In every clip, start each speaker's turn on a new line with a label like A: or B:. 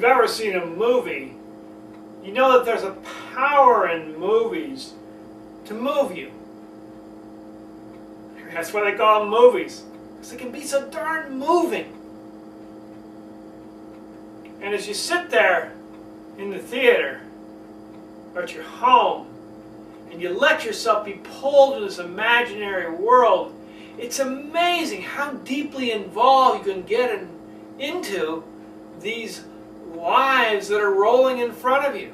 A: you've ever seen a movie, you know that there's a power in movies to move you. That's why they call them movies, because they can be so darn moving. And as you sit there in the theater or at your home and you let yourself be pulled into this imaginary world, it's amazing how deeply involved you can get into these lives that are rolling in front of you.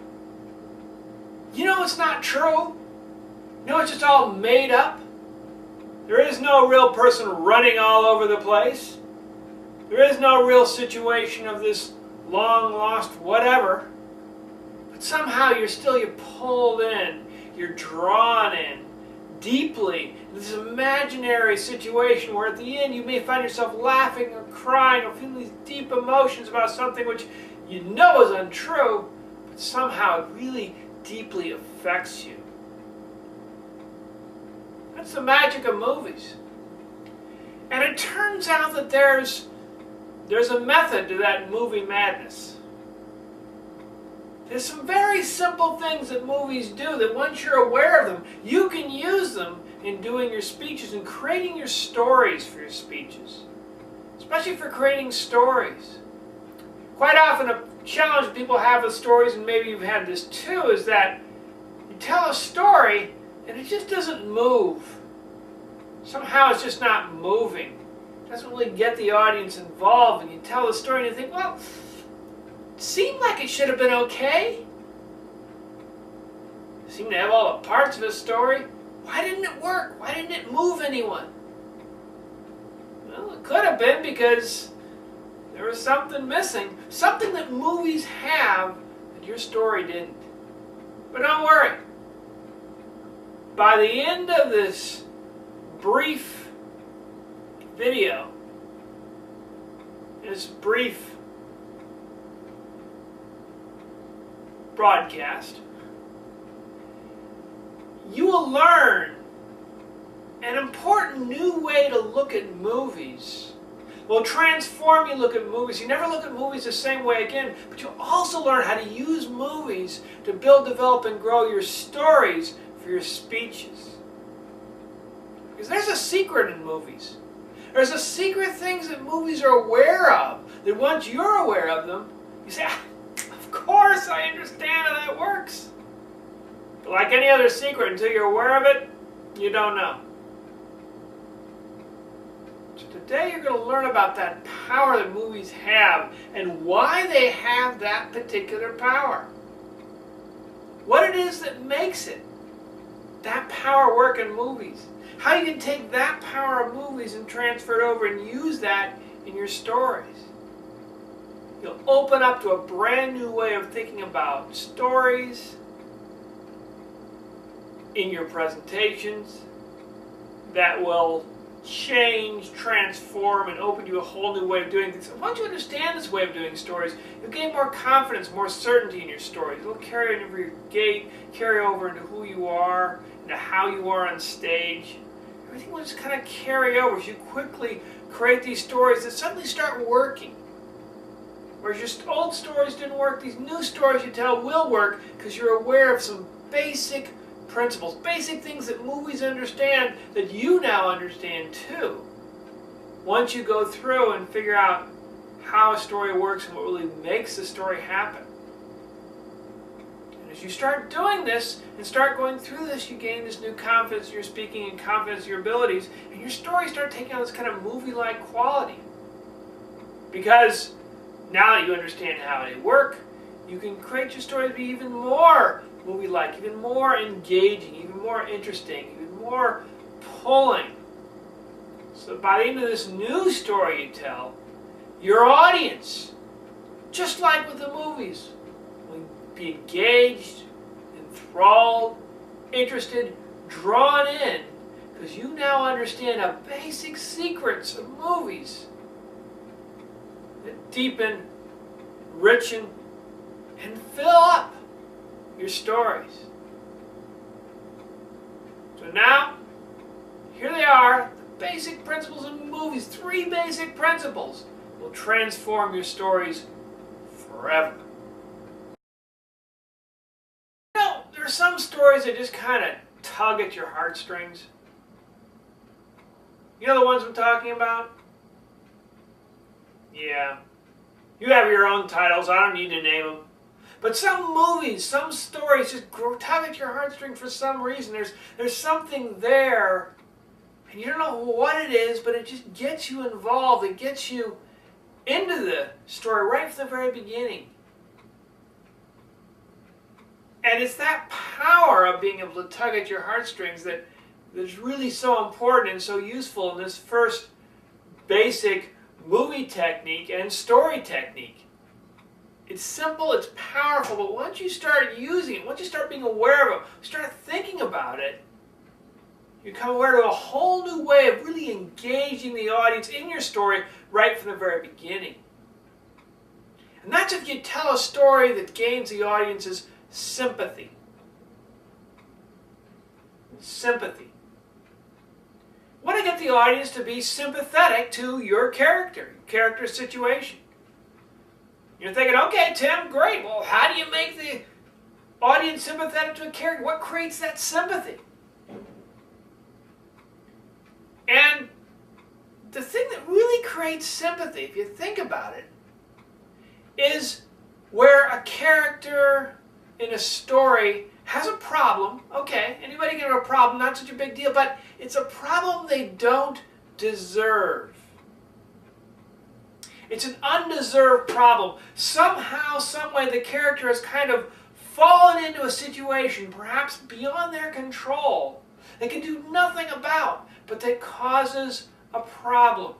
A: You know it's not true. You know it's just all made up. There is no real person running all over the place. There is no real situation of this long lost whatever. But somehow you're pulled in, you're drawn in deeply into this imaginary situation where at the end you may find yourself laughing or crying or feeling these deep emotions about something which you know is untrue, but somehow it really deeply affects you. That's the magic of movies. And it turns out that there's a method to that movie madness. There's some very simple things that movies do that once you're aware of them, you can use them in doing your speeches and creating your stories for your speeches. Especially for creating stories. Quite often a challenge people have with stories, and maybe you've had this too, is that you tell a story and it just doesn't move. Somehow it's just not moving. It doesn't really get the audience involved, and you tell the story and you think, well, it seemed like it should have been okay. It seemed to have all the parts of a story. Why didn't it work? Why didn't it move anyone? Well, it could have been because there was something missing. Something that movies have that your story didn't. But don't worry. By the end of this brief video, this brief broadcast, you will learn an important new way to look at movies. Will transform you look at movies. You never look at movies the same way again, but you'll also learn how to use movies to build, develop, and grow your stories for your speeches. Because there's a secret in movies. There's a secret things that movies are aware of, that once you're aware of them, you say, of course I understand how that works. But like any other secret, until you're aware of it, you don't know. So today you're going to learn about that power that movies have and why they have that particular power. What it is that makes it, that power work in movies. How you can take that power of movies and transfer it over and use that in your stories. You'll open up to a brand new way of thinking about stories in your presentations that will change, transform, and open you a whole new way of doing things. And once you understand this way of doing stories, you'll gain more confidence, more certainty in your stories. It'll carry over your gait, carry over into who you are, into how you are on stage. Everything will just kind of carry over as you quickly create these stories that suddenly start working. Whereas your old stories didn't work, these new stories you tell will work because you're aware of some basic principles, basic things that movies understand that you now understand too. Once you go through and figure out how a story works and what really makes the story happen. And as you start doing this and start going through this, you gain this new confidence in your speaking and confidence in your abilities, and your stories start taking on this kind of movie-like quality. Because now that you understand how they work, you can create your story to be even more movie-like, even more engaging, even more interesting, even more pulling. So by the end of this new story you tell, your audience, just like with the movies, will be engaged, enthralled, interested, drawn in, because you now understand the basic secrets of movies that deepen, enrichen, and fill up your stories. So now, here they are, the basic principles of movies. 3 basic principles will transform your stories forever. You know, there are some stories that just kind of tug at your heartstrings. You know the ones I'm talking about? Yeah. You have your own titles, I don't need to name them. But some movies, some stories just tug at your heartstrings for some reason. There's something there, and you don't know what it is, but it just gets you involved. It gets you into the story right from the very beginning. And it's that power of being able to tug at your heartstrings that is really so important and so useful in this first basic movie technique and story technique. It's simple, it's powerful, but once you start using it, once you start being aware of it, start thinking about it, you become aware of a whole new way of really engaging the audience in your story right from the very beginning. And that's if you tell a story that gains the audience's sympathy. Sympathy. You want to get the audience to be sympathetic to your character's situation. You're thinking, okay, Tim, great. Well, how do you make the audience sympathetic to a character? What creates that sympathy? And the thing that really creates sympathy, if you think about it, is where a character in a story has a problem. Okay, anybody can have a problem, not such a big deal, but it's a problem they don't deserve. It's an undeserved problem. Somehow, someway, the character has kind of fallen into a situation, perhaps beyond their control, they can do nothing about, but that causes a problem.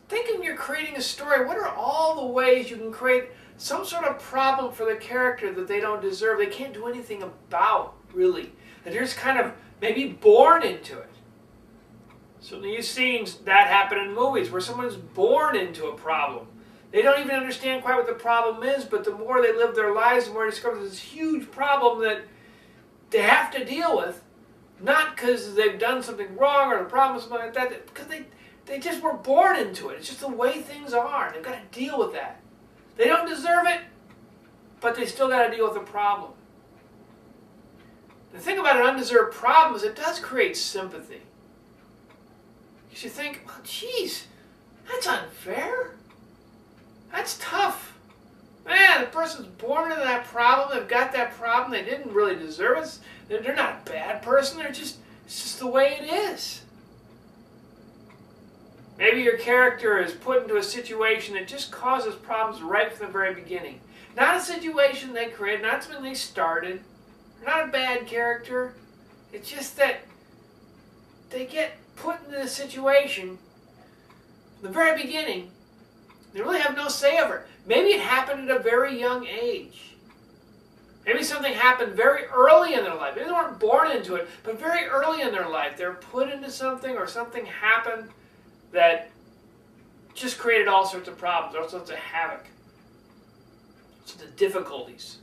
A: Think when you're creating a story, what are all the ways you can create some sort of problem for the character that they don't deserve, they can't do anything about, really. That they're just kind of maybe born into it. So you've seen that happen in movies where someone's born into a problem. They don't even understand quite what the problem is, but the more they live their lives, the more they discover this huge problem that they have to deal with. Not because they've done something wrong or the problem is something like that, because they just were born into it. It's just the way things are. They've got to deal with that. They don't deserve it, but they still got to deal with the problem. The thing about an undeserved problem is it does create sympathy. You think, well, geez, that's unfair. That's tough. Man, the person's born into that problem. They've got that problem. They didn't really deserve it. They're not a bad person. It's just the way it is. Maybe your character is put into a situation that just causes problems right from the very beginning. Not a situation they created, not something they started. They're not a bad character. It's just that they get put into the situation from the very beginning. They really have no say over it. Maybe it happened at a very young age. Maybe something happened very early in their life. Maybe they weren't born into it, but very early in their life they were put into something or something happened that just created all sorts of problems, all sorts of havoc, all sorts of difficulties.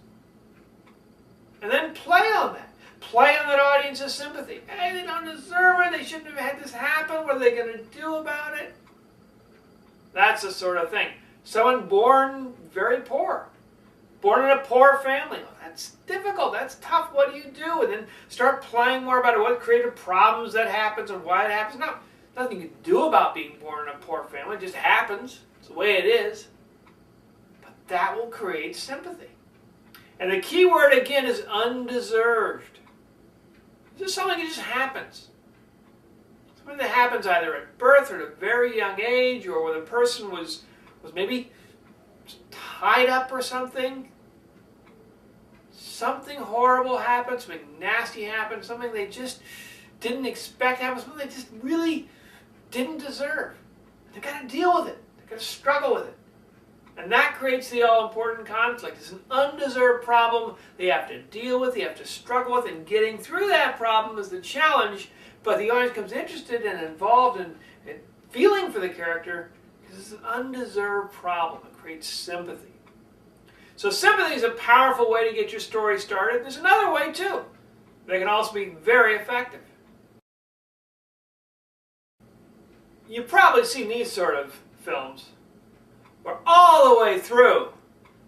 A: And then play on that. Play on that audience's sympathy. Hey, they don't deserve it. They shouldn't have had this happen. What are they going to do about it? That's the sort of thing. Someone born very poor. Born in a poor family. Well, that's difficult. That's tough. What do you do? And then start playing more about it. What created problems that happens and why it happens. No, nothing you can do about being born in a poor family. It just happens. It's the way it is. But that will create sympathy. And the key word, again, is undeserved. It's just something that just happens. Something that happens either at birth or at a very young age, or where the person was maybe tied up or something. Something horrible happened, something nasty happened, something they just didn't expect to happen, something they just really didn't deserve. They've got to deal with it. They've got to struggle with it. And that creates the all-important conflict. It's an undeserved problem they have to deal with, they have to struggle with, and getting through that problem is the challenge, but the audience becomes interested and involved and feeling for the character because it's an undeserved problem. It creates sympathy. So sympathy is a powerful way to get your story started. There's another way too. They can also be very effective. You've probably seen these sort of films. where all the way through,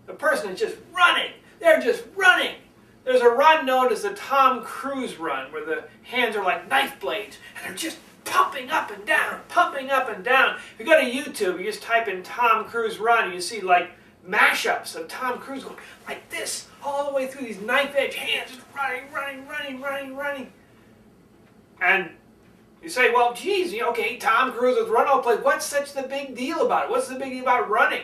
A: the person is just running. They're just running. There's a run known as the Tom Cruise run, where the hands are like knife blades, and they're just pumping up and down, pumping up and down. If you go to YouTube, you just type in Tom Cruise run, and you see like mashups of Tom Cruise going like this, all the way through these knife-edge hands, just running, running, running, running, running. And you say, well, geez, okay, Tom Cruise was running all the place. What's such the big deal about it? What's the big deal about running?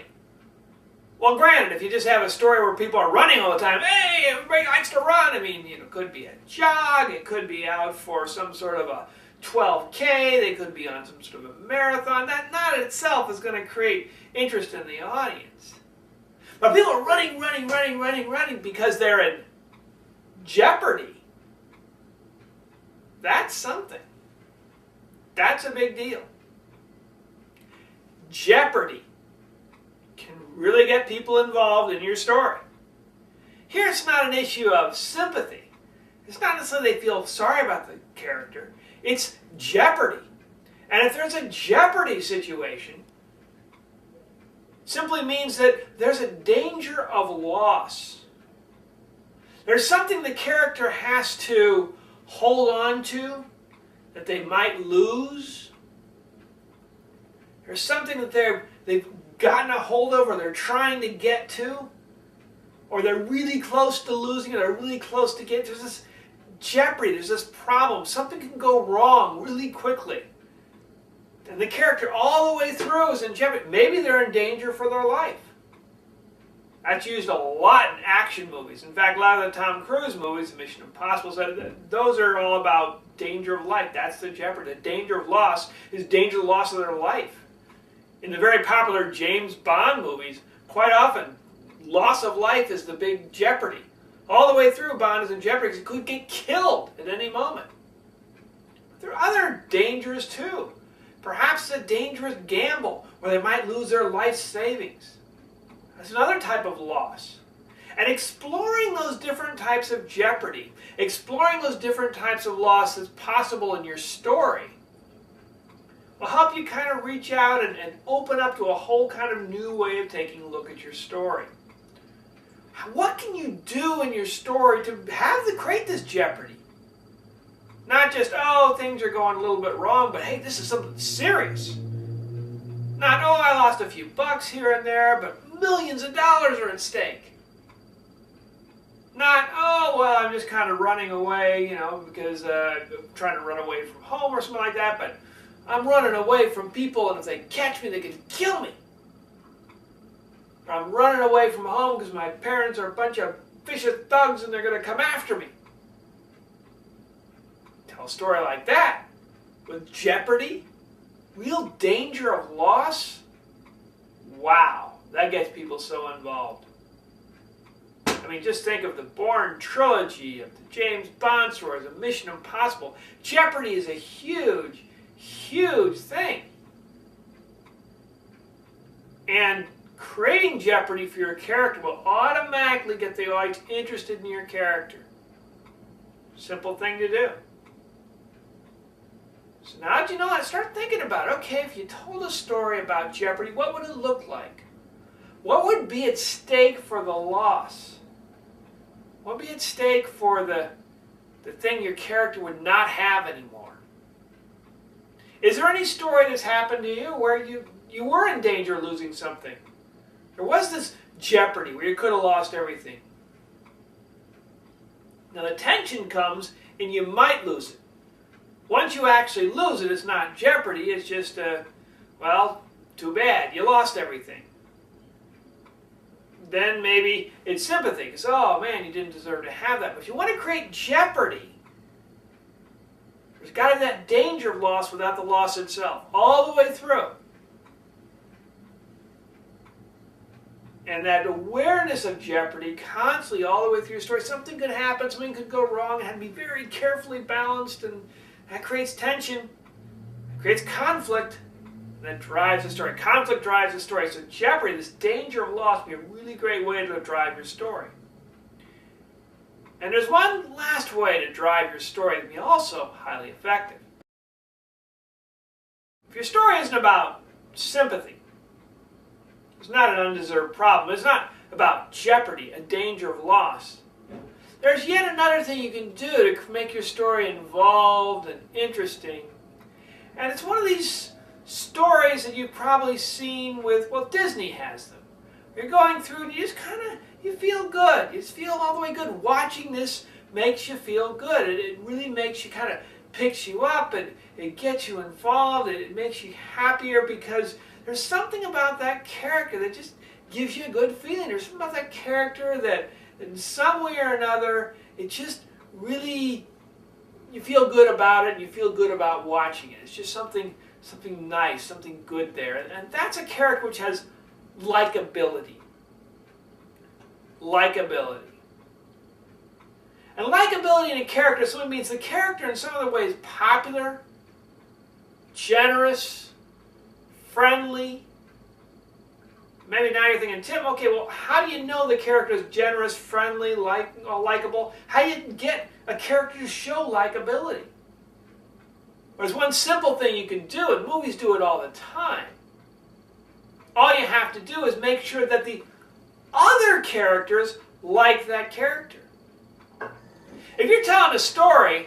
A: Well, granted, if you just have a story where people are running all the time, hey, everybody likes to run. I mean, it could be a jog. It could be out for some sort of a 12K. They could be on some sort of a marathon. That not itself is going to create interest in the audience. But people are running, running, running, running, running because they're in jeopardy. That's something. That's a big deal. Jeopardy can really get people involved in your story. Here it's not an issue of sympathy. It's not necessarily they feel sorry about the character. It's jeopardy. And if there's a jeopardy situation, simply means that there's a danger of loss. There's something the character has to hold on to that they might lose. There's something that they've gotten a hold of or they're trying to get to, or they're really close to losing it, or really close to get. There's this jeopardy, there's this problem. Something can go wrong really quickly. And the character all the way through is in jeopardy. Maybe they're in danger for their life. That's used a lot in action movies. In fact, a lot of the Tom Cruise movies, Mission Impossible, those are all about danger of life. That's the jeopardy. The danger of loss is danger of loss of their life. In the very popular James Bond movies, quite often, loss of life is the big jeopardy. All the way through, Bond is in jeopardy because he could get killed at any moment. But there are other dangers too. Perhaps a dangerous gamble where they might lose their life savings. That's another type of loss. And exploring those different types of jeopardy, exploring those different types of loss that's possible in your story, will help you kind of reach out and open up to a whole kind of new way of taking a look at your story. What can you do in your story to create this jeopardy? Not just, oh, things are going a little bit wrong, but hey, this is something serious. Not, oh, I lost a few bucks here and there, but millions of dollars are at stake. Not, oh, well, I'm just kind of running away, because I'm trying to run away from home or something like that, but I'm running away from people, and if they catch me, they can kill me. Or I'm running away from home because my parents are a bunch of vicious thugs and they're going to come after me. Tell a story like that with jeopardy, real danger of loss. Wow, that gets people so involved. I mean, just think of the Bourne trilogy, of the James Bond stories, of Mission Impossible. Jeopardy is a huge, huge thing. And creating jeopardy for your character will automatically get the audience interested in your character. Simple thing to do. So now that you know that, start thinking about it. Okay, if you told a story about jeopardy, what would it look like? What would be at stake for the loss? What would be at stake for the thing your character would not have anymore? Is there any story that's happened to you where you were in danger of losing something? There was this jeopardy where you could have lost everything. Now the tension comes and you might lose it. Once you actually lose it, it's not jeopardy, it's just, well, too bad, you lost everything. Then maybe it's sympathy, because, oh man, you didn't deserve to have that. But if you want to create jeopardy, there's got to be that danger of loss without the loss itself, all the way through. And that awareness of jeopardy constantly all the way through your story. Something could happen, something could go wrong, it had to be very carefully balanced, and that creates tension, creates conflict, and that drives the story. Conflict drives the story. So jeopardy, this danger of loss, would be a really great way to drive your story. And there's one last way to drive your story that can be also highly effective. If your story isn't about sympathy, It's not an undeserved problem. It's not about jeopardy, a danger of loss. There's yet another thing you can do to make your story involved and interesting. And it's one of these stories that you've probably seen with, well, Disney has them. You're going through and you just you feel good. You just feel all the way good. Watching this makes you feel good. It really makes you picks you up, and it gets you involved. It makes you happier because there's something about that character that just gives you a good feeling. There's something about that character that in some way or another, it just really, you feel good about it, and you feel good about watching it. It's just something nice, something good there. And that's a character which has likability. Likability. And likability in a character simply means the character in some other ways popular, generous, friendly. Maybe now you're thinking, Tim, okay, well, how do you know the character is generous, friendly, likable? How do you get a character to show likability? There's one simple thing you can do, and movies do it all the time. All you have to do is make sure that the other characters like that character. If you're telling a story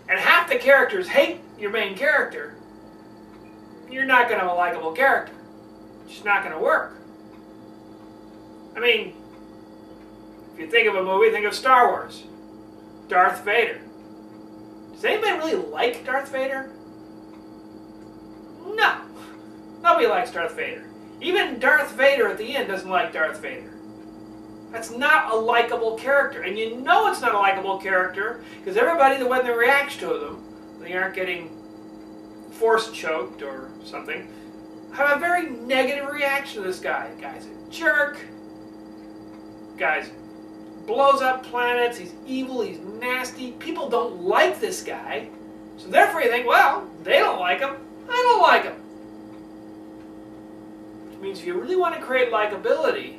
A: and half the characters hate your main character, you're not going to have a likable character. It's just not going to work. I mean, if you think of a movie, think of Star Wars. Darth Vader. Does anybody really like Darth Vader? No. Nobody likes Darth Vader. Even Darth Vader at the end doesn't like Darth Vader. That's not a likable character. And you know it's not a likable character because everybody, when they react to them, they aren't getting force choked or something, have a very negative reaction to this guy. The guy's a jerk. The guy blows up planets. He's evil. He's nasty. People don't like this guy. So therefore you think, well, they don't like him. I don't like him. Which means if you really want to create likability,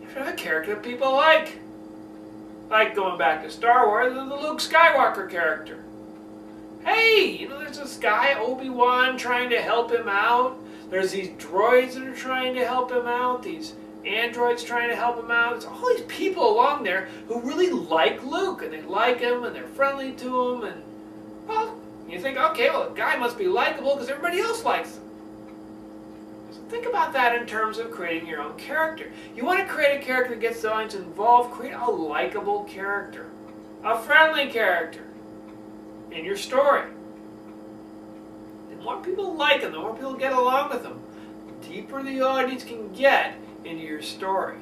A: you have to have a character that people like. Like going back to Star Wars, the Luke Skywalker character. Hey, there's this guy, Obi-Wan, trying to help him out. There's these droids that are trying to help him out. These androids trying to help him out. There's all these people along there who really like Luke, and they like him, and they're friendly to him, and, well, you think, okay, well, the guy must be likable because everybody else likes him. So think about that in terms of creating your own character. You want to create a character that gets the audience involved, create a likable character, a friendly character in your story. The more people like them, the more people get along with them, the deeper the audience can get into your story.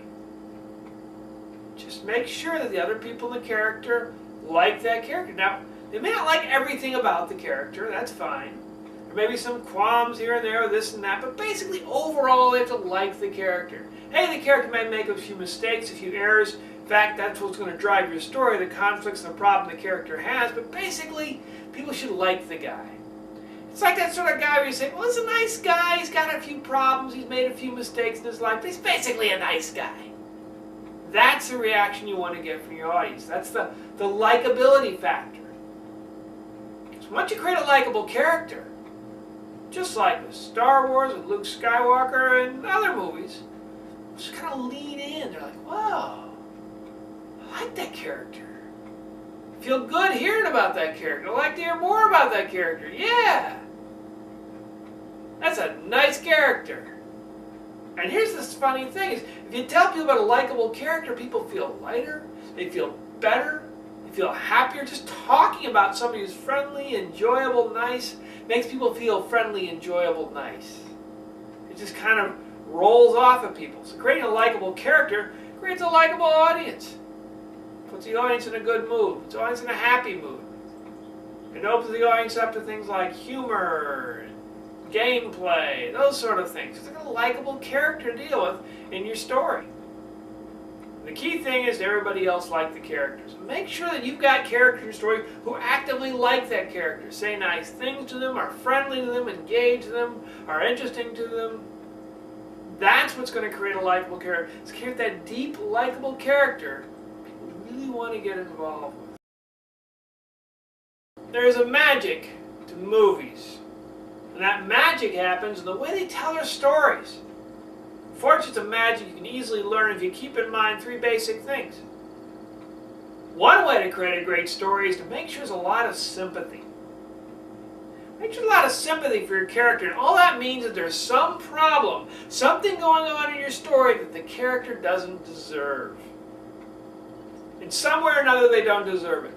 A: Just make sure that the other people in the character like that character. Now, they may not like everything about the character, that's fine. There may be some qualms here and there, this and that, but basically overall they have to like the character. Hey, the character may make a few mistakes, a few errors. In fact, that's what's going to drive your story, the conflicts and the problem the character has, but basically people should like the guy. It's like that sort of guy where you say, well, he's a nice guy, he's got a few problems, he's made a few mistakes in his life, but he's basically a nice guy. That's the reaction you want to get from your audience. That's the likability factor. Because once you create a likable character, just like with Star Wars, with Luke Skywalker, and other movies, just kind of lean in. They're like, wow, I like that character. I feel good hearing about that character. I'd like to hear more about that character. Yeah. That's a nice character. And here's this funny thing, is if you tell people about a likable character, people feel lighter, they feel better, they feel happier. Just talking about somebody who's friendly, enjoyable, nice, makes people feel friendly, enjoyable, nice. It just kind of rolls off of people. So creating a likable character creates a likable audience. Puts the audience in a good mood, puts the audience in a happy mood. It opens the audience up to things like humor, gameplay, those sort of things. It's like a likable character to deal with in your story. The key thing is everybody else like the characters. Make sure that you've got characters in your story who actively like that character. Say nice things to them, are friendly to them, engage them, are interesting to them. That's what's going to create a likable character. It's create that deep, likable character people really want to get involved with. There is a magic to movies. And that magic happens in the way they tell their stories. Fortunes of magic you can easily learn if you keep in mind three basic things. One way to create a great story is to make sure there's a lot of sympathy. Make sure there's a lot of sympathy for your character, and all that means is there's some problem, something going on in your story that the character doesn't deserve. In some way or another, they don't deserve it.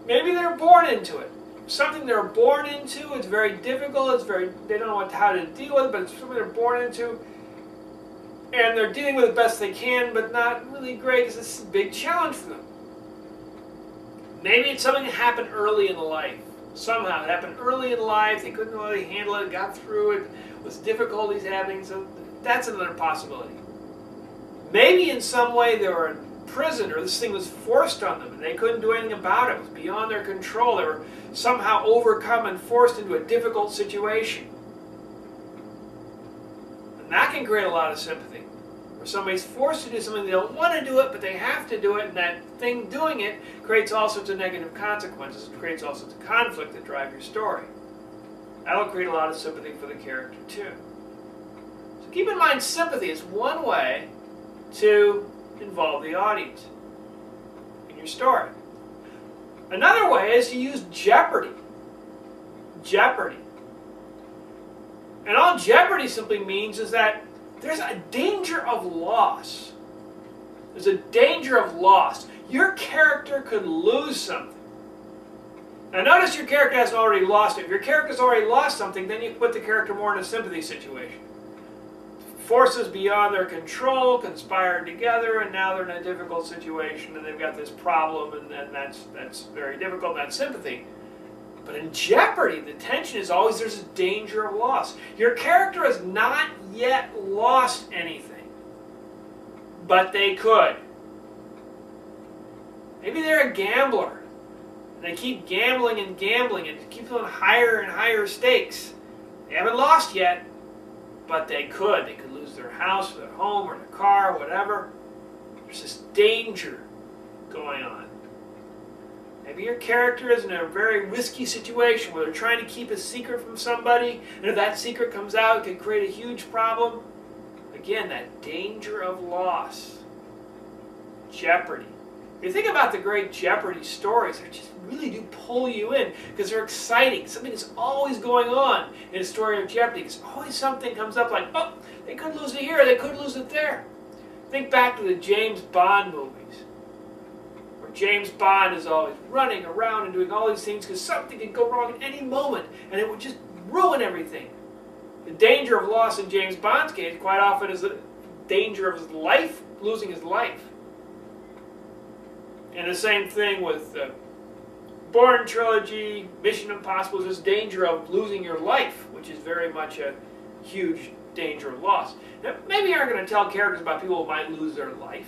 A: Maybe they're born into it. Something they're born into, it's very difficult, they don't know how to deal with it, but it's something they're born into, and they're dealing with it best they can, but not really great because it's a big challenge for them. Maybe it's something that happened early in life. Somehow it happened early in life, they couldn't really handle it, got through it, with difficulties happening, so that's another possibility. Maybe in some way they were in prison, or this thing was forced on them and they couldn't do anything about it. It was beyond their control. They were somehow overcome and forced into a difficult situation. And that can create a lot of sympathy. Where somebody's forced to do something, they don't want to do it, but they have to do it, and that thing doing it creates all sorts of negative consequences. It creates all sorts of conflict that drive your story. That'll create a lot of sympathy for the character too. So keep in mind, sympathy is one way to involve the audience in your story. Another way is to use Jeopardy. Jeopardy. And all Jeopardy simply means is that there's a danger of loss. There's a danger of loss. Your character could lose something. Now notice your character hasn't already lost it. If your character's already lost something, then you put the character more in a sympathy situation. Forces beyond their control conspired together, and now they're in a difficult situation, and they've got this problem, and that's very difficult, and that's sympathy. But in Jeopardy, the tension is always there's a danger of loss. Your character has not yet lost anything, but they could. Maybe they're a gambler, and they keep gambling and gambling, and it keeps on higher and higher stakes. They haven't lost yet, but they could. They could lose their house, or their home, or their car, or whatever. There's this danger going on. Maybe your character is in a very risky situation where they're trying to keep a secret from somebody, and if that secret comes out, it could create a huge problem. Again, that danger of loss. Jeopardy. If you think about the great Jeopardy stories, they just really do pull you in because they're exciting. Something is always going on in a story of Jeopardy because always something comes up like, oh, they could lose it here, they could lose it there. Think back to the James Bond movies. James Bond is always running around and doing all these things because something could go wrong at any moment and it would just ruin everything. The danger of loss in James Bond's case quite often is the danger of his life, losing his life. And the same thing with the Bourne trilogy, Mission Impossible, is this danger of losing your life, which is very much a huge danger of loss. Now, maybe you aren't going to tell characters about people who might lose their life.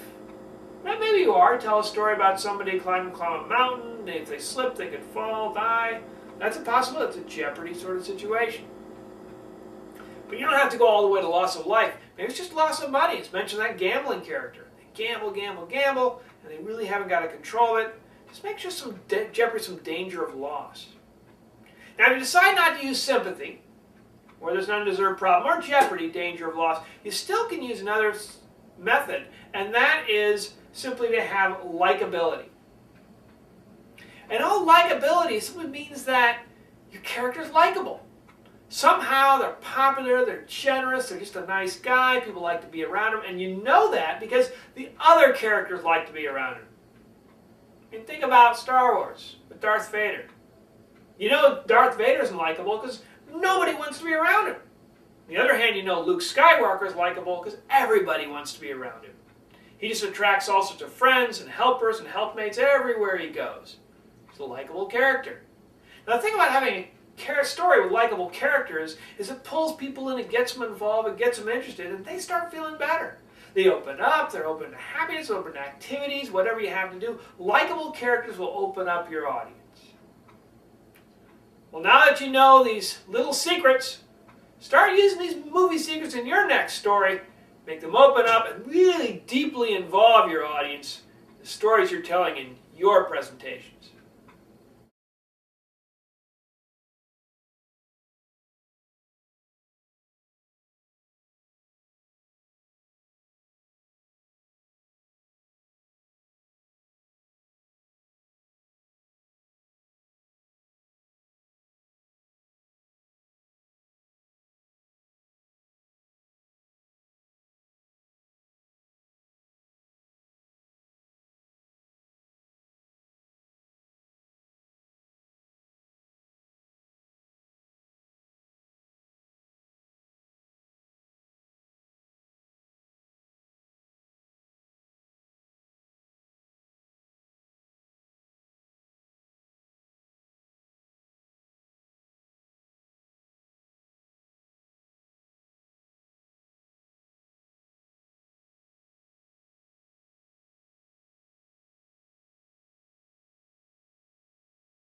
A: Maybe you are. Tell a story about somebody climbing a mountain. If they slip, they could fall, die. That's a possibility. It's a Jeopardy sort of situation. But you don't have to go all the way to loss of life. Maybe it's just loss of money. It's mentioned that gambling character. They gamble, gamble, gamble, and they really haven't got a control of it. Just make sure some Jeopardy, some danger of loss. Now, if you decide not to use sympathy, where there's an undeserved problem, or Jeopardy, danger of loss, you still can use another method, and that is simply to have likability. And all likability simply means that your character is likable. Somehow they're popular, they're generous, they're just a nice guy, people like to be around him, and you know that because the other characters like to be around him. I mean, think about Star Wars with Darth Vader. You know Darth Vader isn't likable because nobody wants to be around him. On the other hand, you know Luke Skywalker is likable because everybody wants to be around him. He just attracts all sorts of friends and helpers and helpmates everywhere he goes. He's a likable character. Now the thing about having a story with likable characters is it pulls people in, it gets them involved, it gets them interested, and they start feeling better. They open up, they're open to happiness, open to activities, whatever you have to do. Likable characters will open up your audience. Well, now that you know these little secrets, start using these movie secrets in your next story. Make them open up and really deeply involve your audience in the stories you're telling in your presentation.